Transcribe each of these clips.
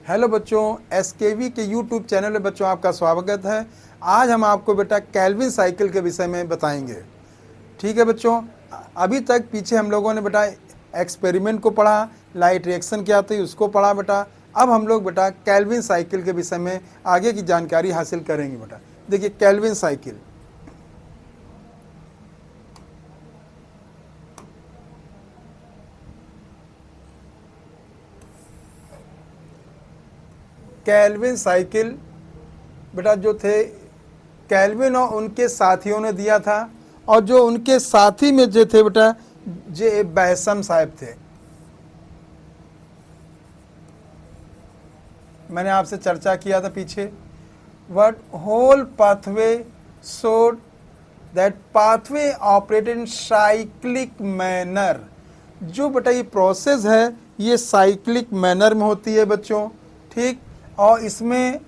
Hello बच्चों, SKV के YouTube channel में बच्चों आपका स्वागत है। आज हम आपको बेटा केल्विन साइकिल के विषय में बताएंगे। ठीक है बच्चों, अभी तक पीछे हम लोगों ने बेटा एक्सपेरिमेंट को पढ़ा, लाइट रिएक्शन क्या होती है उसको पढ़ा बेटा। अब हम लोग बेटा केल्विन साइकिल के विषय में आगे की जानकारी हासिल करेंगे बेटा। देखिए केल्विन साइकिल, केल्विन साइकिल बेटा जो थे केल्विन और उनके साथियों ने दिया था, और जो उनके साथी में जो थे बेटा जे बैसम साहब थे। मैंने आपसे चर्चा किया था पीछे। What whole pathway showed that pathway operated in cyclic manner. जो बेटा ये प्रोसेस है ये साइक्लिक मैनर में होती है बच्चों, ठीक। और इसमें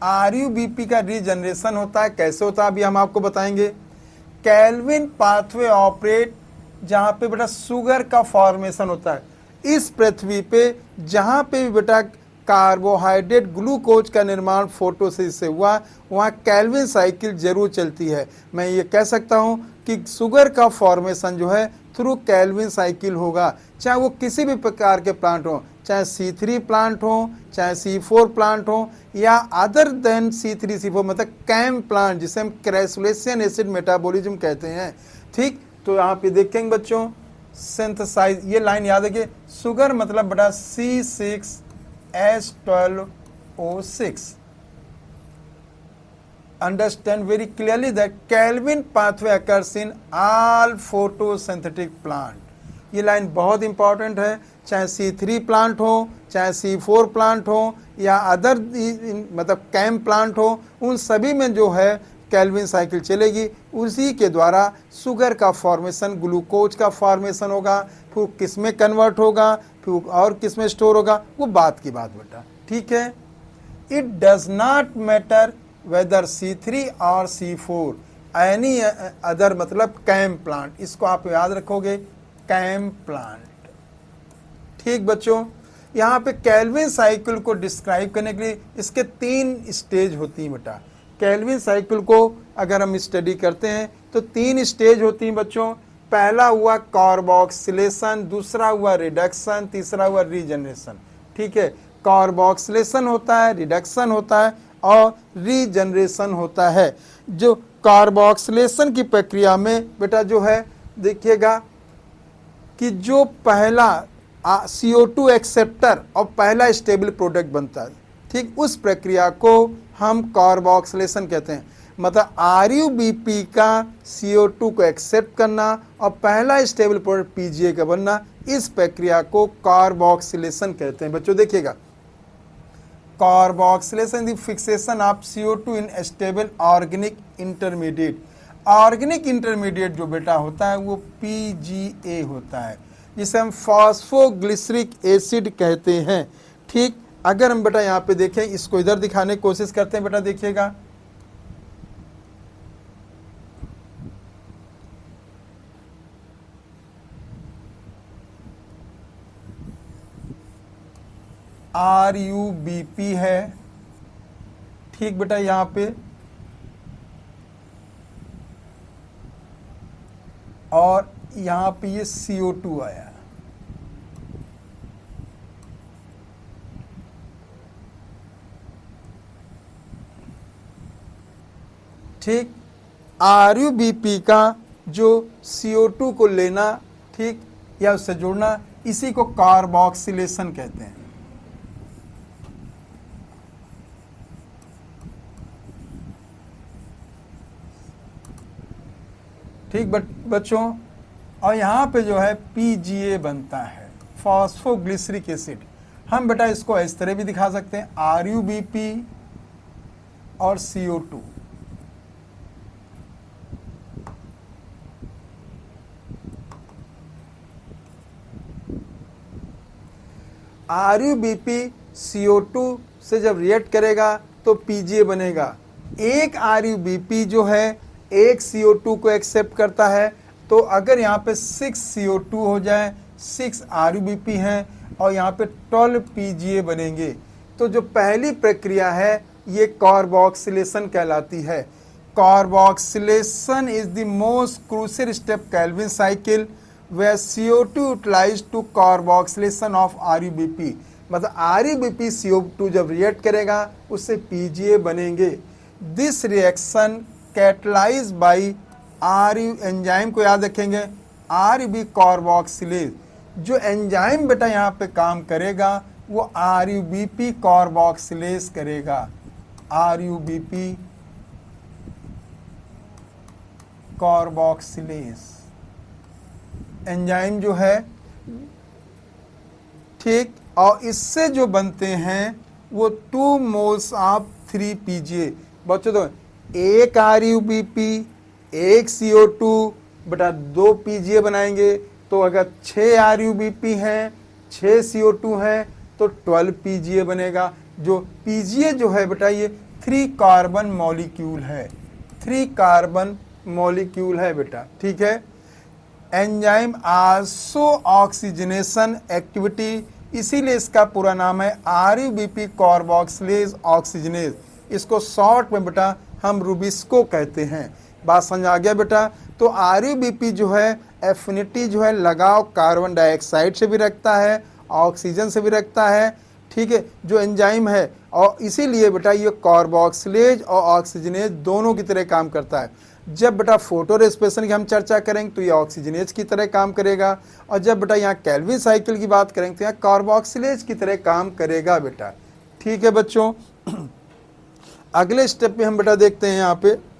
RUBP का रीजनरेशन होता है। कैसे होता है अभी हम आपको बताएंगे। केल्विन पाथवे ऑपरेट जहाँ पे बेटा शुगर का फॉर्मेशन होता है। इस पृथ्वी पे जहाँ पे भी बेटा कार्बोहाइड्रेट ग्लूकोज का निर्माण फोटोसिंथेसिस से हुआ, वहाँ केल्विन साइकिल जरूर चलती है। मैं ये कह सकता हूँ कि शुगर का फॉर्मेशन जो है थ्रू केल्विन साइकिल होगा, चाहे वो किसी भी प्रकार के प्लांट हो, चाहे C3 प्लांट हो, चाहे C4 प्लांट हो, या अदर देन C3 C4 मतलब कैम प्लांट जिसे हम क्रेसुलेशियन एसिड मेटाबॉलिज्म कहते हैं, ठीक। तो यहाँ पे देखेंगे बच्चों सिंथेसाइज, ये लाइन याद रखिए। शुगर मतलब बेटा C6H12O6। Understand very clearly that Calvin pathway occurs in all photosynthetic plant। ये लाइन बहुत इंपॉर्टेंट है। चाहे C3 प्लांट हो, चाहे C4 प्लांट हो, या अदर मतलब कैम प्लांट हो, उन सभी में जो है केल्विन साइकिल चलेगी। उसी के द्वारा शुगर का फॉर्मेशन, ग्लूकोज का फॉर्मेशन होगा, फिर किस में कन्वर्ट होगा, फिर और किस में स्टोर होगा, वो बात की बात बेटा, ठीक है। It does not matter whether C3 और C4 एनी अदर मतलब कैम प्लांट, इसको आप याद रखोगे, कैम प्लांट, ठीक बच्चों। यहाँ पे केल्विन साइकिल को डिस्क्राइब करने के लिए इसके 3 स्टेज होती हैं बेटा। केल्विन साइकिल को अगर हम स्टडी करते हैं तो 3 स्टेज होती हैं बच्चों। पहला हुआ कार्बोक्सिलेशन, दूसरा हुआ रिडक्शन, तीसरा हुआ रीजनरेशन, ठीक है। कार्बोक्सिलेशन होता है, रिडक्शन होता है और रीजनरेशन होता है। जो कार्बोक्सिलेशन की प्रक्रिया में बेटा जो है देखिएगा कि जो पहला CO2 एक्सेप्टर और पहला स्टेबल प्रोडक्ट बनता है, ठीक, उस प्रक्रिया को हम कार्बोक्सिलेशन कहते हैं। मतलब RUBP का CO2 को एक्सेप्ट करना और पहला स्टेबल प्रोडक्ट PGA का बनना, इस प्रक्रिया को कार्बोक्सिलेशन कहते हैं बच्चों। देखिएगा, carboxylation the fixation of CO2 in stable organic intermediate. Organic intermediate जो बेटा होता है वो PGA होता है, जिसे हम फॉस्फोग्लिसरिक एसिड कहते हैं, ठीक। अगर हम बेटा यहाँ पे देखें, इसको इधर दिखाने की कोशिश करते हैं बेटा, देखिएगा RUBP है, ठीक बेटा, यहाँ पे और यहाँ पे ये CO2 आया, ठीक। RUBP का जो CO2 को लेना, ठीक, या उससे जोड़ना, इसी को कार्बोक्सिलेशन कहते हैं, ठीक बच्चों। और यहाँ पे जो है PGA बनता है, फॉस्फोग्लिसरिक एसिड। हम बेटा इसको इस तरह भी दिखा सकते हैं, RUBP और CO2, RUBP CO2 से जब रिएक्ट करेगा तो PGA बनेगा। एक RUBP जो है एक CO2 को एक्सेप्ट करता है, तो अगर यहाँ पे 6 CO2 हो जाए, 6 RUBP हैं और यहाँ पे 12 PGA बनेंगे। तो जो पहली प्रक्रिया है ये कार्बोक्सिलेशन कहलाती है। Carboxylation is the most crucial step Calvin cycle where CO2 utilized to carboxylation of RuBP। मतलब RuBP CO2 जब रिएक्ट करेगा उससे PGA बनेंगे। This reaction catalyse by RU enzyme को याद रखेंगे, RuB कार्बोक्सिलेज। जो एंजाइम बेटा यहाँ पे काम करेगा वो RuBP कार्बोक्सिलेज करेगा। RuBP कार्बोक्सिलेज एंजाइम जो है, ठीक, और इससे जो बनते हैं वो 2 मोल्स ऑफ 3 PGA। बच्चों तो एक RuBP एक CO2 बटा 2 PGA बनाएंगे, तो अगर 6 RuBP हैं 6 CO2 हैं तो 12 PGA बनेगा। जो PGA जो है बेटा ये 3 कार्बन मॉलिक्यूल है, 3 कार्बन मॉलिक्यूल है बेटा, ठीक है। एंजाइम आल्सो ऑक्सीजनेशन एक्टिविटी, इसीलिए इसका पूरा नाम है RuBP कार्बोक्सिलेज ऑक्सीजनेज। इसको शॉर्ट में बेटा हम रुबिस्को कहते हैं। बात समझ आ गया बेटा। तो RuBP जो है एफिनिटी जो है लगाव कार्बन डाइऑक्साइड से भी रखता है, ऑक्सीजन से भी रखता है, ठीक है, जो एंजाइम है, और इसीलिए बेटा ये कार्बोक्सिलेज और ऑक्सीजनेज दोनों की तरह काम करता है। जब बेटा फोटो रेस्पिरेशन की हम चर्चा करेंगे तो ये ऑक्सीजनेज की तरह काम करेगा, और जब बेटा यहाँ कैल्विन साइकिल की बात करेंगे तो यहाँ कार्बोक्सिलेज की तरह काम करेगा बेटा, ठीक है बच्चों। अगले स्टेप में हम बेटा देखते हैं यहाँ पे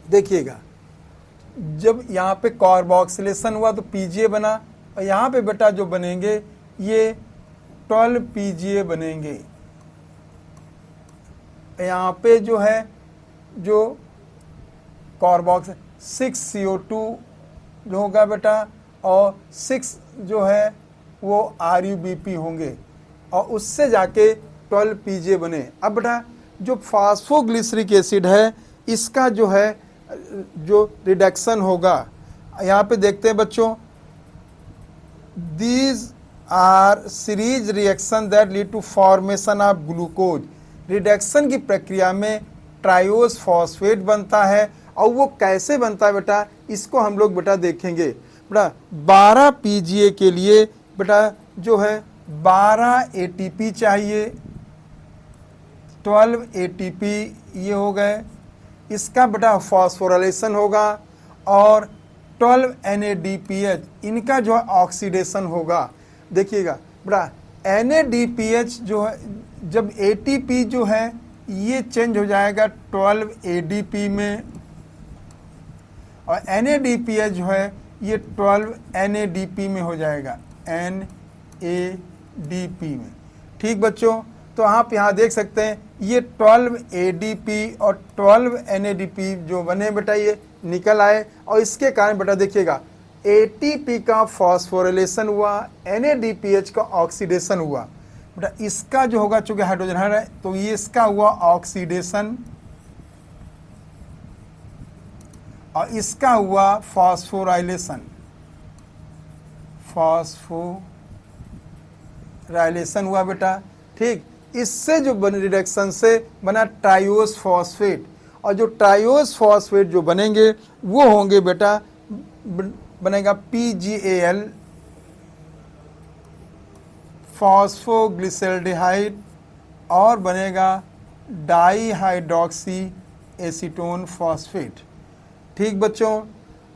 देखिएगा, जब यहाँ पे कार्बोक्सिलेशन हुआ तो PGA बना, और यहाँ पे बेटा जो बनेंगे ये 12 PGA बनेंगे। यहाँ पे जो है जो कार्बोक्स 6 CO2 जो होगा बेटा, और 6 जो है वो RuBP होंगे, और उससे जाके 12 PGA बने। अब बेटा जो फास्फोग्लिसरिक एसिड है इसका जो है जो रिडक्शन होगा, यहाँ पे देखते हैं बच्चों, these are series reaction that lead to formation of glucose. Reduction की प्रक्रिया में ट्रायोस फॉस्फेट बनता है, और वो कैसे बनता है बेटा इसको हम लोग बेटा देखेंगे। बेटा 12 PGA के लिए बेटा जो है 12 ATP चाहिए, 12 ATP ये हो गए, इसका बेटा फॉस्फोराइलेशन होगा, और 12 NADPH इनका जो है ऑक्सीडेशन होगा। देखिएगा बेटा NADPH जो है, जब ATP जो है ये चेंज हो जाएगा 12 ADP में, और NADPH जो है ये 12 NADP में हो जाएगा, NADP में, ठीक बच्चों। तो आप यहाँ देख सकते हैं ये 12 ADP और 12 NADP जो बने बेटा ये निकल आए, और इसके कारण बेटा देखिएगा ATP का फॉस्फोरिलेशन हुआ, NADPH का ऑक्सीडेशन हुआ। बेटा इसका जो होगा चूंकि हाइड्रोजन है तो ये इसका हुआ ऑक्सीडेशन, और इसका हुआ फॉस्फोराइलेशन, फॉस्फोराइलेशन हुआ बेटा, ठीक। इससे जो बन रिडक्शन से बना ट्रायोस फॉस्फेट, और जो ट्रायोस फॉस्फेट जो बनेंगे वो होंगे बेटा, बनेगा PGAL फॉस्फोग्लिसल्डिहाइड, और बनेगा डाईहाइड्रोक्सी एसीटोन फॉस्फेट, ठीक बच्चों।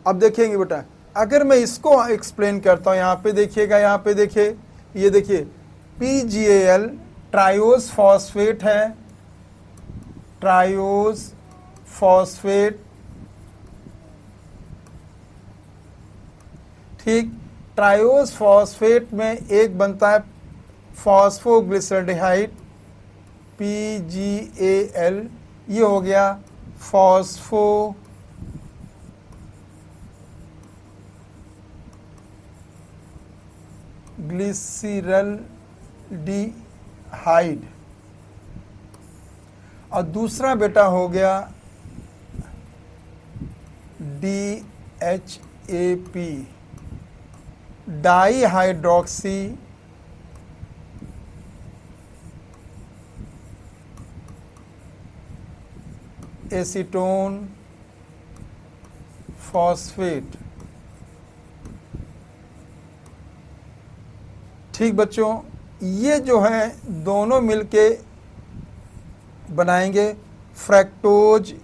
अब देखेंगे बेटा अगर मैं इसको एक्सप्लेन करता हूँ, यहाँ पे देखिएगा, यहाँ पे देखिए, ये देखिए PGAL ट्रायोस फॉस्फेट है, ट्रायोस फॉस्फेट, ठीक। ट्रायोस फॉस्फेट में एक बनता है फॉस्फोग्लिसल्डिहाइड PGAL, ये हो गया फॉस्फो ग्लिसरल्डिहाइड, और दूसरा बेटा हो गया DHAP, डाईहाइड्रोक्सी एसीटोन फॉस्फेट। ठीक बच्चों, ये जो है दोनों मिलके बनाएंगे फ्रैक्टोज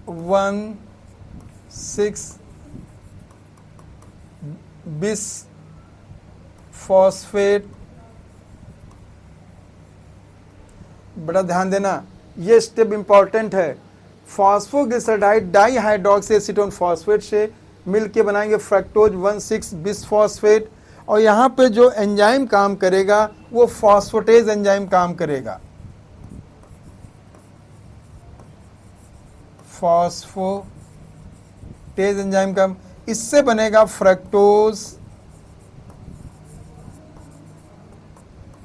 1,6-बिस फॉस्फेट। बड़ा ध्यान देना, ये स्टेप इंपॉर्टेंट है। फॉस्फोग्लिसराइड डाईहाइड्रोक्सी एसीटोन फॉस्फेट से मिलके बनाएंगे फ्रैक्टोज 1,6-बिस फॉस्फेट, और यहाँ पे जो एंजाइम काम करेगा वो फॉस्फेटेज एंजाइम काम करेगा। फॉस्फेटेज एंजाइम का, इससे बनेगा फ्रक्टोज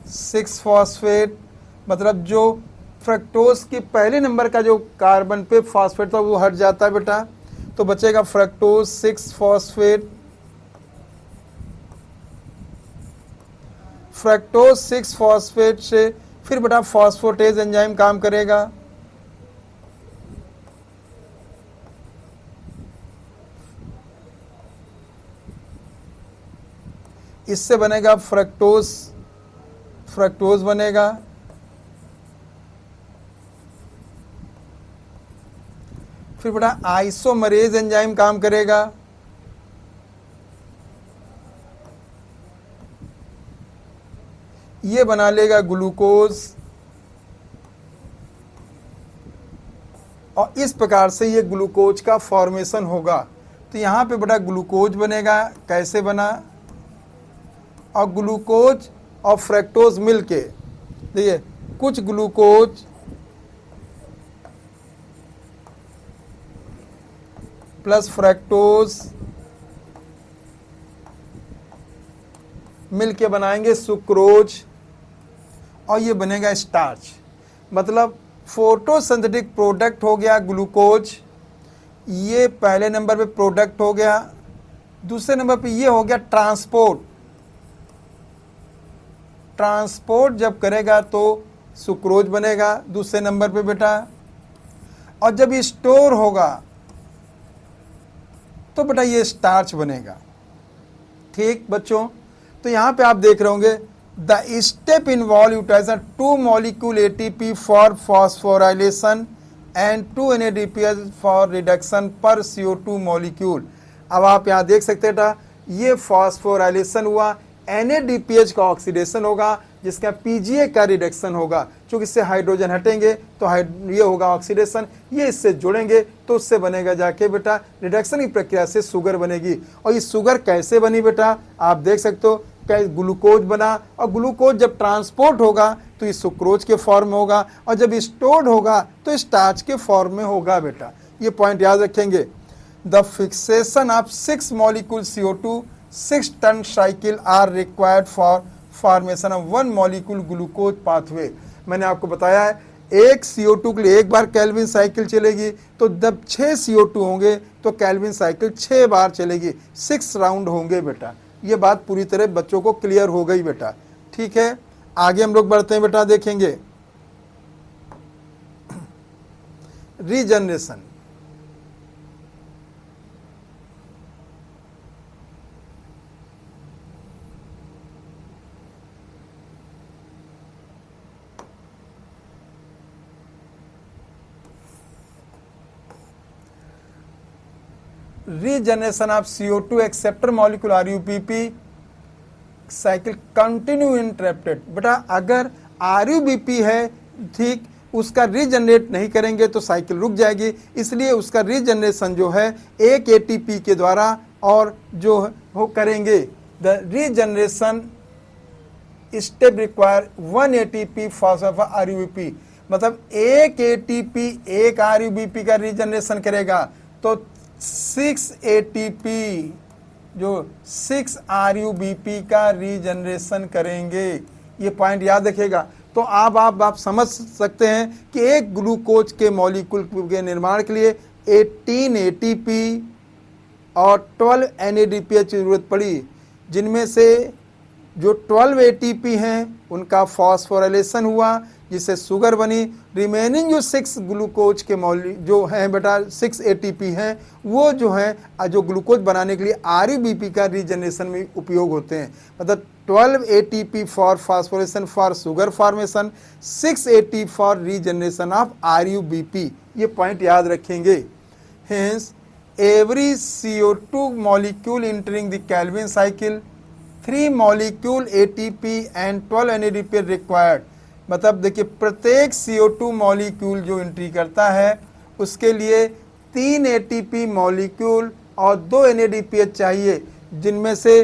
6 फॉस्फेट। मतलब जो फ्रक्टोज के पहले नंबर का जो कार्बन पे फॉस्फेट था वो हट जाता है बेटा, तो बचेगा फ्रक्टोज 6 फॉस्फेट। फ्रक्टोज 6 फॉस्फेट से फिर बेटा फॉस्फेटेज एंजाइम काम करेगा। इससे बनेगा फ्रक्टोज बनेगा। फिर बेटा आइसोमरेज एंजाइम काम करेगा। ये बना लेगा ग्लूकोज, और इस प्रकार से ये ग्लूकोज का फॉर्मेशन होगा। तो यहाँ पे बेटा ग्लूकोज बनेगा। कैसे बना? और ग्लूकोज और फ्रक्टोज मिलके, देखिए कुछ ग्लूकोज प्लस फ्रक्टोज मिलके बनाएंगे सुक्रोज, और ये बनेगा स्टार्च। मतलब फोटोसिंथेटिक प्रोडक्ट हो गया ग्लूकोज, ये पहले नंबर पे प्रोडक्ट हो गया। दूसरे नंबर पे ये हो गया ट्रांसपोर्ट जब करेगा तो सुक्रोज बनेगा दूसरे नंबर पे बेटा। और जब ये स्टोर होगा तो बेटा ये स्टार्च बनेगा। ठीक बच्चों, तो यहां पे आप देख रहे होंगे the step involve utilize 2 molecule ATP for phosphorylation and 2 NADPH for reduction पर CO2 मॉलिक्यूल। अब आप यहां देख सकते हैं बेटा, ये फॉस्फोराइलेशन हुआ, NADPH का ऑक्सीडेशन होगा, जिसका PGA का रिडक्शन होगा। क्योंकि इससे हाइड्रोजन हटेंगे तो ये होगा ऑक्सीडेशन, ये इससे जुड़ेंगे तो उससे बनेगा जाके बेटा रिडक्शन की प्रक्रिया से शुगर बनेगी। और ये शुगर कैसे बनी बेटा, आप देख सकते हो, ग्लूकोज बना, और ग्लूकोज जब ट्रांसपोर्ट होगा तो ये सुक्रोज के फॉर्म में होगा, और जब स्टोर्ड होगा तो स्टार्च के फॉर्म में होगा बेटा। ये पॉइंट याद रखेंगे। The fixation of 6 molecule CO2 6 turn cycle are required for formation of 1 molecule glucose pathway. मैंने आपको बताया है एक CO2 के लिए एक बार केल्विन साइकिल चलेगी, तो जब 6 CO2 होंगे तो केल्विन साइकिल 6 बार चलेगी, 6 राउंड होंगे बेटा। ये बात पूरी तरह बच्चों को क्लियर हो गई बेटा। ठीक है, आगे हम लोग बढ़ते हैं बेटा, देखेंगे regeneration. Regeneration of CO2 acceptor molecule RUBP cycle continue interrupted. बेटा अगर RUBP है, ठीक, उसका रीजनरेट नहीं करेंगे तो साइकिल रुक जाएगी। इसलिए उसका रीजनरेशन जो है एक ATP के द्वारा और जो हो करेंगे। The regeneration step require 1 ATP phosphate RUBP। मतलब एक ATP एक RUBP का रीजनरेशन करेगा तो 6 ATP जो 6 RUBP का रीजनरेशन करेंगे। ये पॉइंट याद रखिएगा। तो आप समझ सकते हैं कि एक ग्लूकोज के मॉलिक्यूल के निर्माण के लिए 18 ATP और 12 NADPH की जरूरत पड़ी, जिनमें से जो 12 ATP हैं उनका फॉस्फोराइलेशन हुआ जिससे शुगर बनी। रिमेनिंग जो 6 ग्लूकोज के जो हैं बेटा 6 ATP हैं वो जो हैं जो ग्लूकोज बनाने के लिए RUBP का रीजनरेशन में उपयोग होते हैं। मतलब 12 ATP for phosphorylation for sugar formation, 6 ATP for regeneration of RUBP। ये पॉइंट याद रखेंगे। Hence every CO2 molecule entering the Calvin cycle 3 molecule ATP and 12 NADPH required. मतलब देखिए प्रत्येक CO2 मॉलिक्यूल जो एंट्री करता है उसके लिए 3 ATP मॉलिक्यूल और 2 NADPH चाहिए, जिनमें से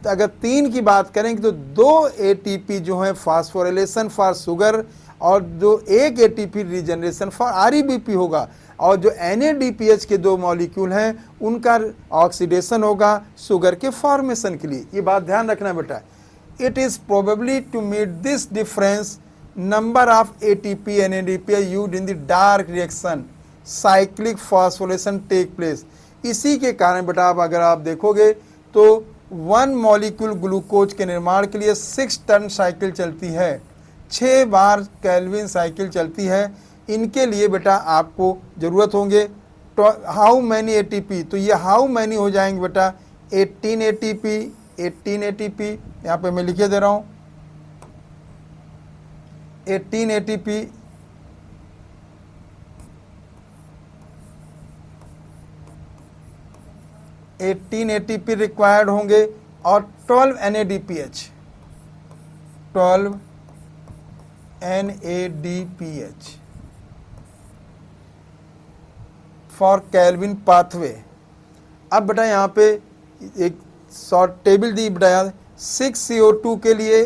अगर 3 की बात करेंगे तो 2 ATP जो है फॉस्फोराइलेशन फॉर शुगर और जो 1 ATP रीजनरेशन फॉर RUBP होगा, और जो NADPH के 2 मॉलिक्यूल हैं उनका ऑक्सीडेशन होगा शुगर के फॉर्मेशन के लिए। ये बात ध्यान रखना बेटा। It is probably to meet this difference number of ATP NADPH used in the dark reaction cyclic phosphorylation take place. इसी के कारण बेटा अगर आप देखोगे तो 1 मॉलिक्यूल ग्लूकोज के निर्माण के लिए 6 टर्न साइकिल चलती है, 6 बार कैल्विन साइकिल चलती है। इनके लिए बेटा आपको ज़रूरत होंगे हाउ मैनी ATP, तो ये हाउ मैनी हो जाएंगे बेटा 18 ATP यहाँ पे मैं लिखे दे रहा हूँ 18 ATP, 18 ATP रिक्वायर्ड होंगे और 12 NADPH, 12 NADPH for Calvin pathway. अब बेटा यहाँ पे एक शॉर्ट टेबल दी बेटा, 6 CO2 के लिए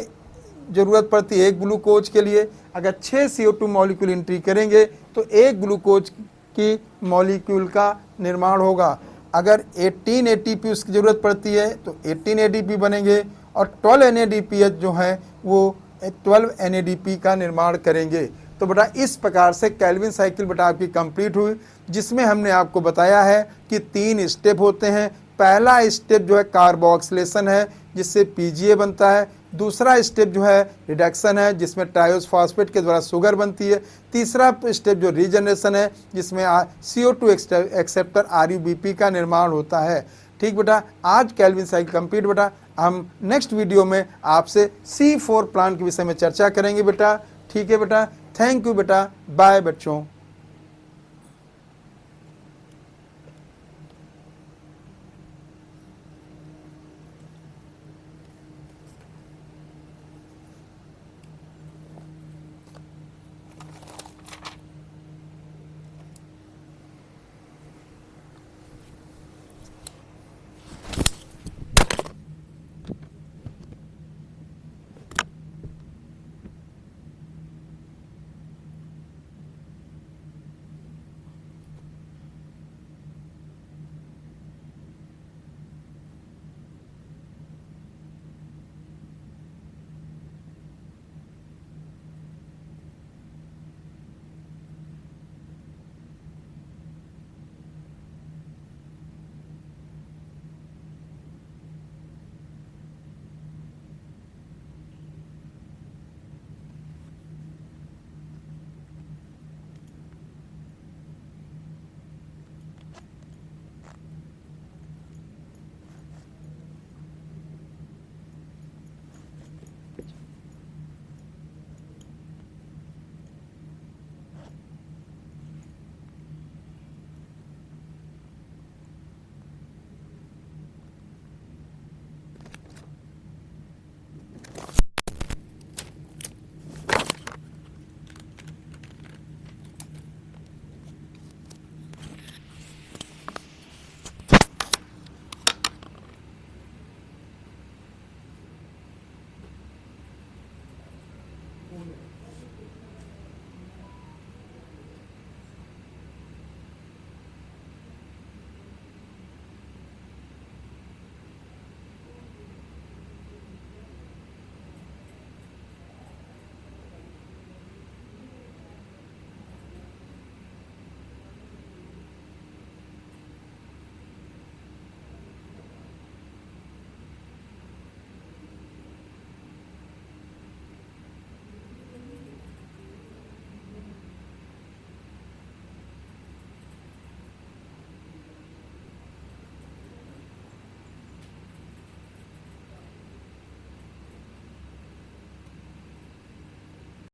ज़रूरत पड़ती है एक ग्लूकोज के लिए। अगर 6 CO2 मॉलिक्यूल एंट्री करेंगे तो एक ग्लूकोज की मॉलिक्यूल का निर्माण होगा। अगर 18 ATP उसकी ज़रूरत पड़ती है तो 18 ATP बनेंगे और 12 NADPH जो हैं वो 12 NADP का निर्माण करेंगे। तो बेटा इस प्रकार से कैल्विन साइकिल बेटा आपकी कंप्लीट हुई, जिसमें हमने आपको बताया है कि 3 स्टेप होते हैं। पहला स्टेप जो है कार्बोक्सिलेशन है जिससे PGA बनता है। दूसरा स्टेप जो है रिडक्शन है जिसमें ट्रायोस फॉस्फेट के द्वारा शुगर बनती है। तीसरा स्टेप जो रीजनरेशन है जिसमें CO2 एक्सेप्टर RUBP का निर्माण होता है। ठीक बेटा, आज कैल्विन साइकिल कंप्लीट बेटा। हम नेक्स्ट वीडियो में आपसे C4 प्लांट के विषय में चर्चा करेंगे बेटा। ठीक है बेटा, थैंक यू बेटा, बाय बच्चों।